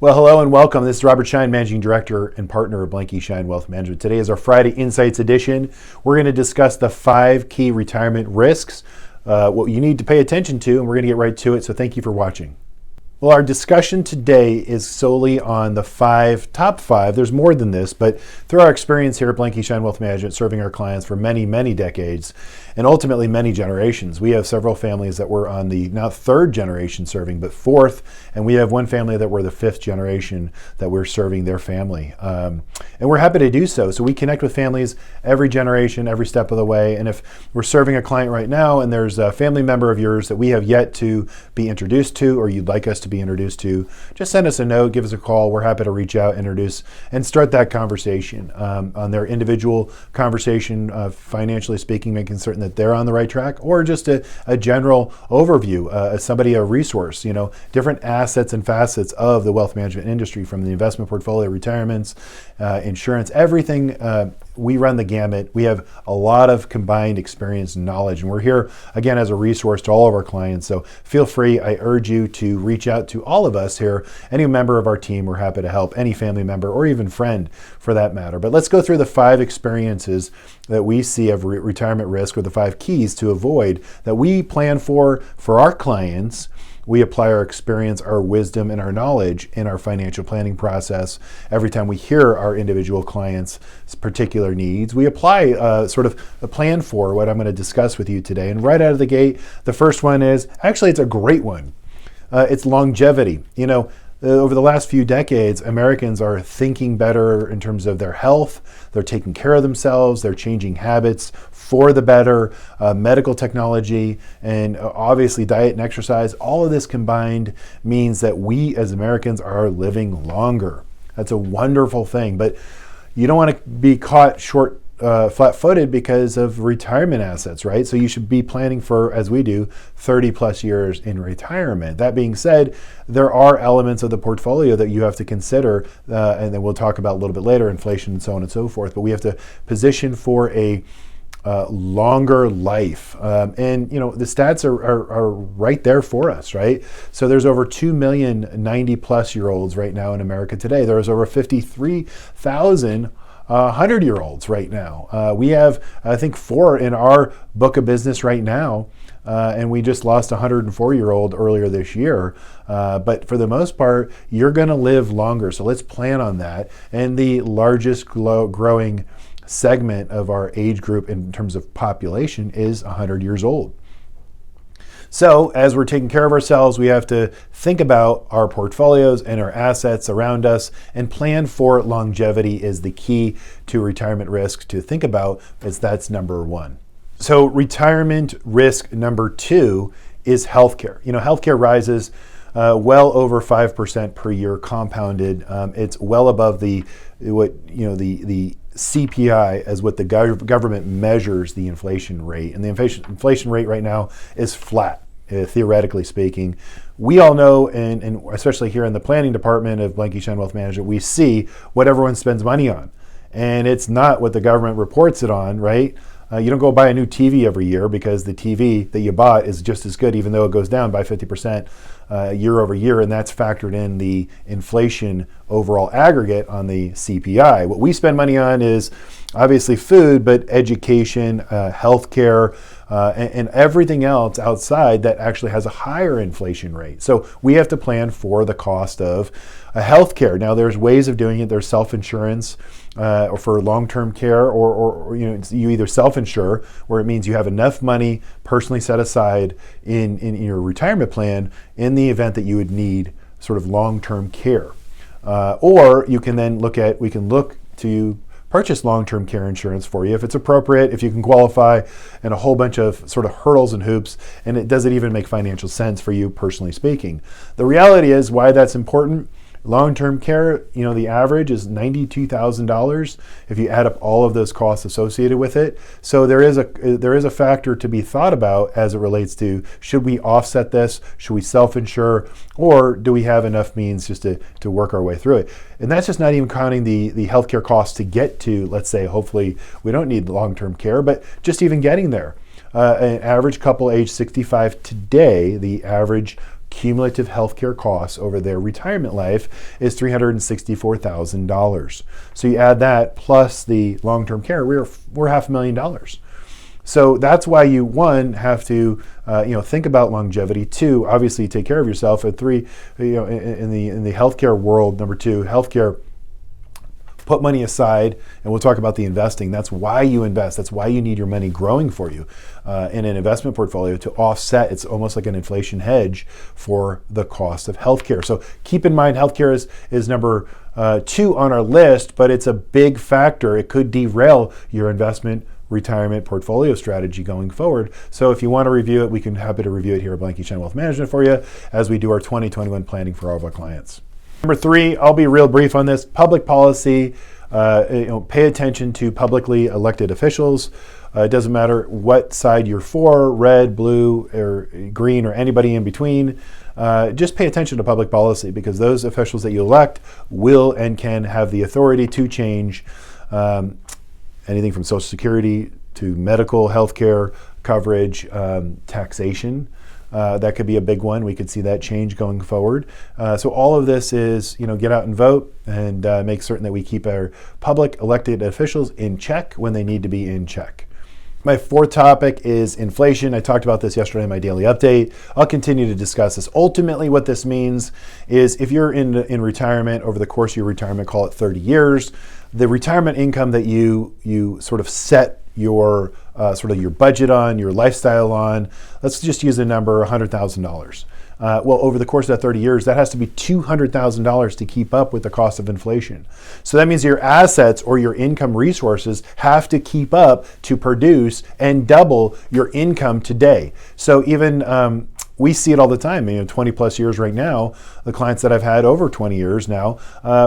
Well, hello and welcome. This is Robert Schein, Managing Director and Partner of Blanke Schein Wealth Management. Today is our Friday Insights edition. We're going to discuss the 5 key retirement risks, what you need to pay attention to, and we're going to get right to it. So thank you for watching. Well, our discussion today is solely on the top five. There's more than this, but through our experience here at Blanke Schein Wealth Management, serving our clients for many, many decades, and ultimately many generations. We have several families that were on the now 3rd generation serving, but 4th, and we have one family that we're the 5th generation that we're serving their family. And we're happy to do so. So we connect with families every generation, every step of the way. And if we're serving a client right now and there's a family member of yours that we have yet to be introduced to, or you'd like us to be introduced to, just send us a note, give us a call. We're happy to reach out, introduce, and start that conversation on their individual conversation, financially speaking, making certain that they're on the right track, or just a general overview, a resource, different assets and facets of the wealth management industry, from the investment portfolio, retirements, insurance, everything. We run the gamut. We have a lot of combined experience and knowledge, and we're here again as a resource to all of our clients. So feel free, I urge you to reach out to all of us here. Any member of our team, we're happy to help, any family member or even friend for that matter. But let's go through the 5 experiences that we see of retirement risk, or the 5 keys to avoid that we plan for our clients. We apply our experience, our wisdom, and our knowledge in our financial planning process. Every time we hear our individual clients' particular needs, we apply sort of a plan for what I'm going to discuss with you today. And right out of the gate, the first one is, actually, it's a great one. It's longevity. Over the last few decades, Americans are thinking better in terms of their health. They're taking care of themselves. They're changing habits for the better. Medical technology and obviously diet and exercise, all of this combined means that we as Americans are living longer. That's a wonderful thing, but you don't want to be caught flat-footed because of retirement assets, right? So you should be planning for, as we do, 30 plus years in retirement. That being said, there are elements of the portfolio that you have to consider, and then we'll talk about a little bit later, inflation and so on and so forth, but we have to position for a longer life. And the stats are right there for us, right? So there's over 2 million 90 plus year olds right now in America today. There's over 53,000 100-year-olds right now. We have, I think, 4 in our book of business right now, and we just lost a 104-year-old earlier this year. But for the most part, you're going to live longer, so let's plan on that. And the largest growing segment of our age group in terms of population is 100 years old. So as we're taking care of ourselves, we have to think about our portfolios and our assets around us, and plan for longevity is the key to retirement risk to think about, as that's number 1. So retirement risk number 2 is healthcare. Healthcare rises well over 5% per year compounded. It's well above the CPI as what the government measures the inflation rate. And the inflation rate right now is flat, theoretically speaking. We all know, and especially here in the planning department of Blanke Schein Wealth Management, we see what everyone spends money on. And it's not what the government reports it on, right? You don't go buy a new TV every year because the TV that you bought is just as good, even though it goes down by 50% year over year, and that's factored in the inflation overall aggregate on the CPI. What we spend money on is obviously food, but education, healthcare, and everything else outside that actually has a higher inflation rate. So we have to plan for the cost of healthcare. Now, there's ways of doing it. There's self-insurance or for long-term care, or you either self-insure, where it means you have enough money personally set aside in your retirement plan in the event that you would need sort of long-term care. Or you can then look to purchase long-term care insurance for you if it's appropriate, if you can qualify, and a whole bunch of sort of hurdles and hoops, and does it even make financial sense for you personally speaking? The reality is why that's important. Long-term care, the average is $92,000 if you add up all of those costs associated with it. So there is a factor to be thought about as it relates to, should we offset this? Should we self-insure? Or do we have enough means just to work our way through it? And that's just not even counting the healthcare costs to get to, let's say, hopefully we don't need long-term care, but just even getting there. An average couple age 65 today, the average cumulative healthcare costs over their retirement life is $364,000. So you add that plus the long-term care, we're $500,000. So that's why you, one, have to think about longevity. Two, obviously take care of yourself. And three, in the healthcare world, number two, healthcare, put money aside, and we'll talk about the investing. That's why you invest. That's why you need your money growing for you in an investment portfolio to offset. It's almost like an inflation hedge for the cost of healthcare. So keep in mind, healthcare is number two on our list, but it's a big factor. It could derail your investment retirement portfolio strategy going forward. So if you want to review it, we can happy to review it here at Blanke Schein Wealth Management for you as we do our 2021 planning for all of our clients. Number three, I'll be real brief on this. Public policy, pay attention to publicly elected officials. It doesn't matter what side you're for, red, blue, or green, or anybody in between. Just pay attention to public policy, because those officials that you elect will and can have the authority to change anything from Social Security to medical, healthcare coverage, taxation. That could be a big one. We could see that change going forward. So all of this is, get out and vote and make certain that we keep our public elected officials in check when they need to be in check. My fourth topic is inflation. I talked about this yesterday in my daily update. I'll continue to discuss this. Ultimately, what this means is if you're in retirement over the course of your retirement, call it 30 years, the retirement income that you sort of set your your budget on, your lifestyle on, let's just use a number, $100,000. Well, over the course of that 30 years, that has to be $200,000 to keep up with the cost of inflation. So that means your assets or your income resources have to keep up to produce and double your income today. So even we see it all the time. 20 plus years right now, the clients that I've had over 20 years now,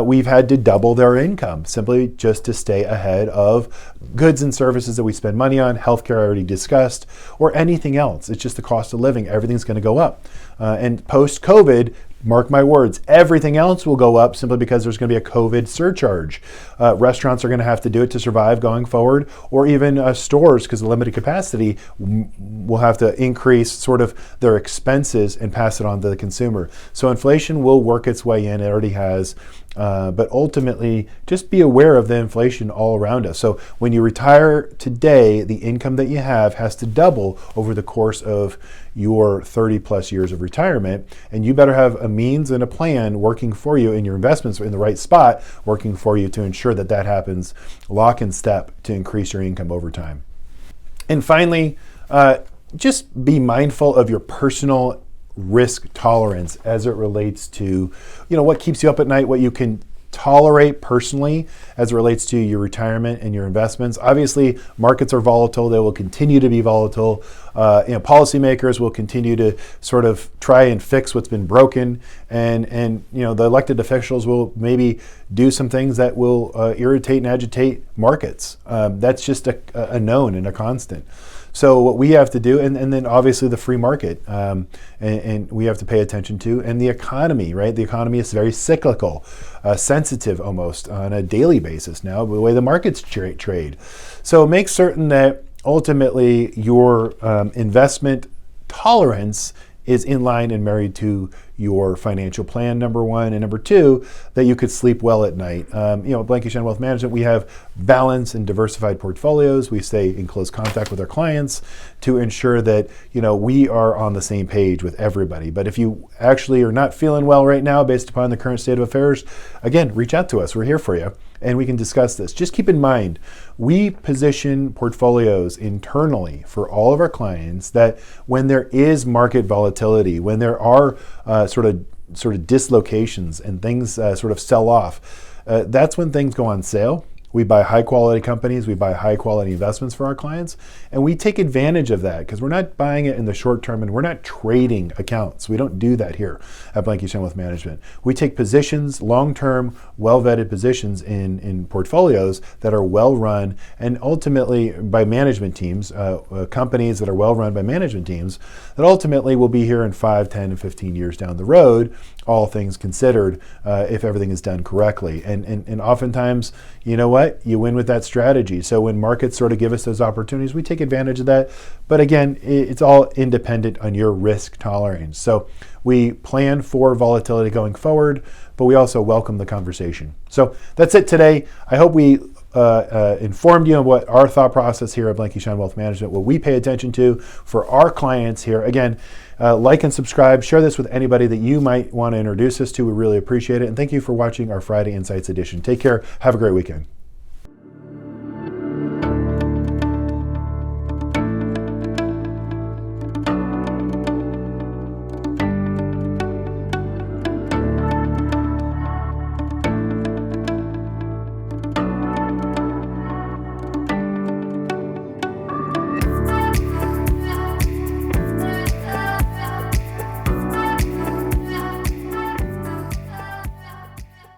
we've had to double their income simply just to stay ahead of goods and services that we spend money on, healthcare I already discussed, or anything else. It's just the cost of living. Everything's going to go up. And post-COVID, mark my words, everything else will go up simply because there's going to be a COVID surcharge. Restaurants are going to have to do it to survive going forward, or even stores, because of limited capacity, will have to increase sort of their expenses and pass it on to the consumer. So inflation will work its way in. It already has. But ultimately, just be aware of the inflation all around us. So when you retire today, the income that you have has to double over the course of your 30 plus years of retirement. And you better have a means and a plan working for you, and your investments are in the right spot working for you to ensure that that happens lock and step to increase your income over time. And finally, just be mindful of your personal risk tolerance as it relates to, what keeps you up at night, what you can tolerate personally as it relates to your retirement and your investments. Obviously, markets are volatile. They will continue to be volatile. Policymakers will continue to sort of try and fix what's been broken, and the elected officials will maybe do some things that will irritate and agitate markets. That's just a known and a constant. So what we have to do, and then obviously the free market, and we have to pay attention to, and the economy, right? The economy is very cyclical, sensitive almost on a daily basis now, the way the markets trade. So make certain that ultimately your investment tolerance is in line and married to your financial plan, number one, and number two, that you could sleep well at night. Blanke Schein Wealth Management, we have balanced and diversified portfolios. We stay in close contact with our clients to ensure that we are on the same page with everybody. But if you actually are not feeling well right now based upon the current state of affairs, again, reach out to us. We're here for you, and we can discuss this. Just keep in mind, we position portfolios internally for all of our clients that when there is market volatility, when there are sort of dislocations and things sort of sell off, that's when things go on sale. We buy high quality companies, we buy high quality investments for our clients, and we take advantage of that because we're not buying it in the short term and we're not trading accounts. We don't do that here at Blanke Schein Wealth Management. We take positions, long-term, well-vetted positions in portfolios that are well-run, and ultimately by management teams, companies that are well-run by management teams that ultimately will be here in 5, 10, and 15 years down the road all things considered, if everything is done correctly. And oftentimes, you know what? You win with that strategy. So when markets sort of give us those opportunities, we take advantage of that. But again, it's all independent on your risk tolerance. So we plan for volatility going forward, but we also welcome the conversation. So that's it today. I hope we informed you of what our thought process here at Blanke Schein Wealth Management, what we pay attention to for our clients here. Again, like and subscribe, share this with anybody that you might want to introduce us to. We really appreciate it. And thank you for watching our Friday Insights edition. Take care. Have a great weekend.